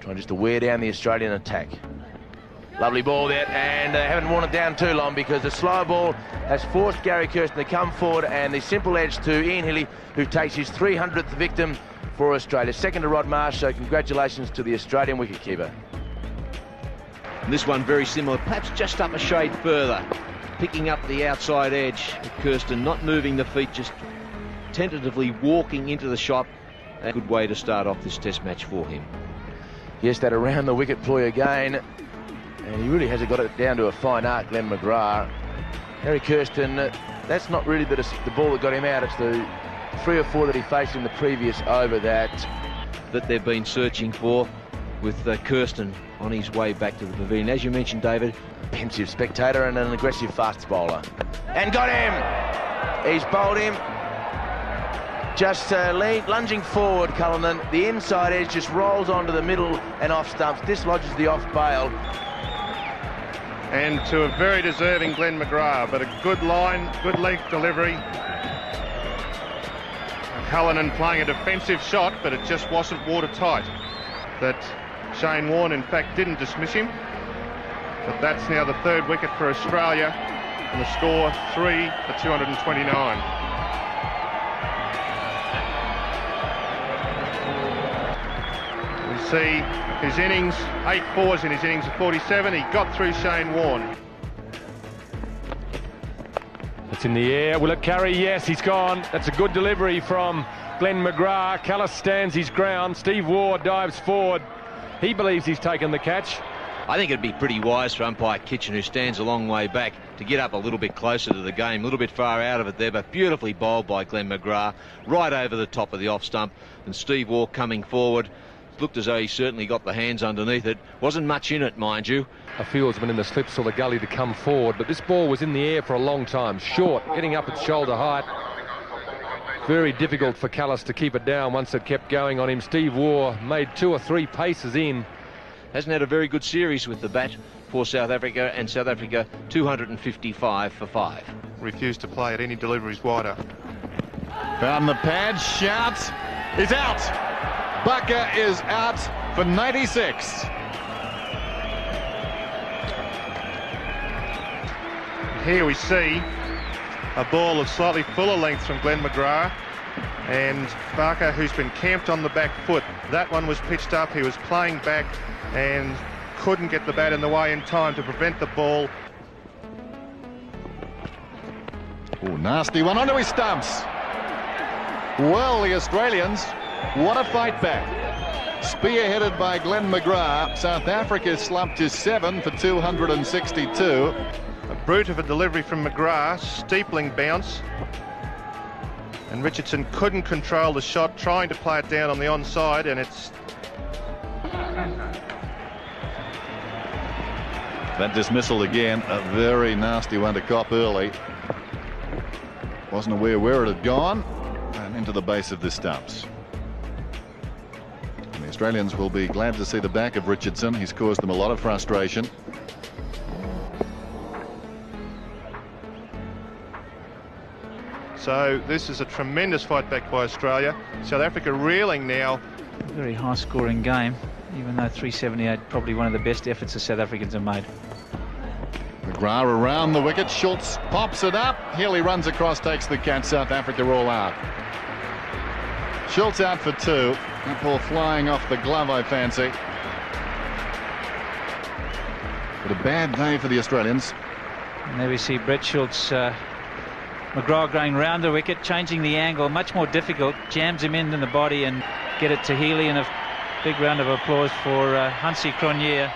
Trying just to wear down the Australian attack. Lovely ball there, and they haven't worn it down too long because the slow ball has forced Gary Kirsten to come forward, and the simple edge to Ian Hilly, who takes his 300th victim for Australia. Second to Rod Marsh, so congratulations to the Australian wicketkeeper. And this one very similar, perhaps just up a shade further. Picking up the outside edge. Kirsten not moving the feet, just tentatively walking into the shot. A good way to start off this test match for him. Yes, that around the wicket ploy again. And he really hasn't got it down to a fine art, Glenn McGrath. Gary Kirsten, that's not really the ball that got him out. It's the 3 or 4 that he faced in the previous over that they've been searching for, with Kirsten on his way back to the pavilion. As you mentioned, David, pensive spectator and an aggressive fast bowler. And got him! He's bowled him. Just lunging forward, Cullinan. The inside edge just rolls onto the middle and off stumps, dislodges the off bail. And to a very deserving Glenn McGrath, but a good line, good length delivery. Cullinan playing a defensive shot, but it just wasn't watertight. That Shane Warne, in fact, didn't dismiss him. But that's now the 3rd wicket for Australia, and the score 3 for 229. We see his innings, 8 fours in his innings of 47. He got through Shane Warne. It's in the air. Will it carry? Yes, he's gone. That's a good delivery from Glenn McGrath. Callis stands his ground. Steve Waugh dives forward. He believes he's taken the catch. I think it'd be pretty wise for umpire Kitchen, who stands a long way back, to get up a little bit closer to the game, a little bit far out of it there, but beautifully bowled by Glenn McGrath, right over the top of the off stump. And Steve Waugh coming forward, looked as though he certainly got the hands underneath it. Wasn't much in it, mind you. A fieldsman in the slip saw the gully to come forward, but this ball was in the air for a long time. Short, getting up at shoulder height. Very difficult for Callis to keep it down once it kept going on him. Steve Waugh made 2 or 3 paces in. Hasn't had a very good series with the bat for South Africa, and South Africa 255 for 5. Refused to play at any deliveries wider. Found the pad, shouts, he's out. Bacher is out for 96. Here we see a ball of slightly fuller length from Glenn McGrath, and Bacher, who's been camped on the back foot. That one was pitched up, he was playing back and couldn't get the bat in the way in time to prevent the ball. Oh, nasty one onto his stumps. Well, the Australians, what a fight back. Spearheaded by Glenn McGrath, South Africa slumped to 7 for 262. A brute of a delivery from McGrath, steepling bounce. And Richardson couldn't control the shot, trying to play it down on the onside, and it's... That dismissal again, a very nasty one to cop early. Wasn't aware where it had gone, and into the base of the stumps. And the Australians will be glad to see the back of Richardson. He's caused them a lot of frustration. So this is a tremendous fight back by Australia. South Africa reeling now. A very high scoring game, even though 378, probably one of the best efforts the South Africans have made. McGrath around the wicket, Schultz pops it up, Healy runs across, takes the catch. South Africa all out. Schultz out for 2. That ball flying off the glove, I fancy. But a bad day for the Australians. And there we see Brett Schultz, McGrath going round the wicket, changing the angle, much more difficult, jams him in the body and get it to Healy. And a big round of applause for Hansie Cronje.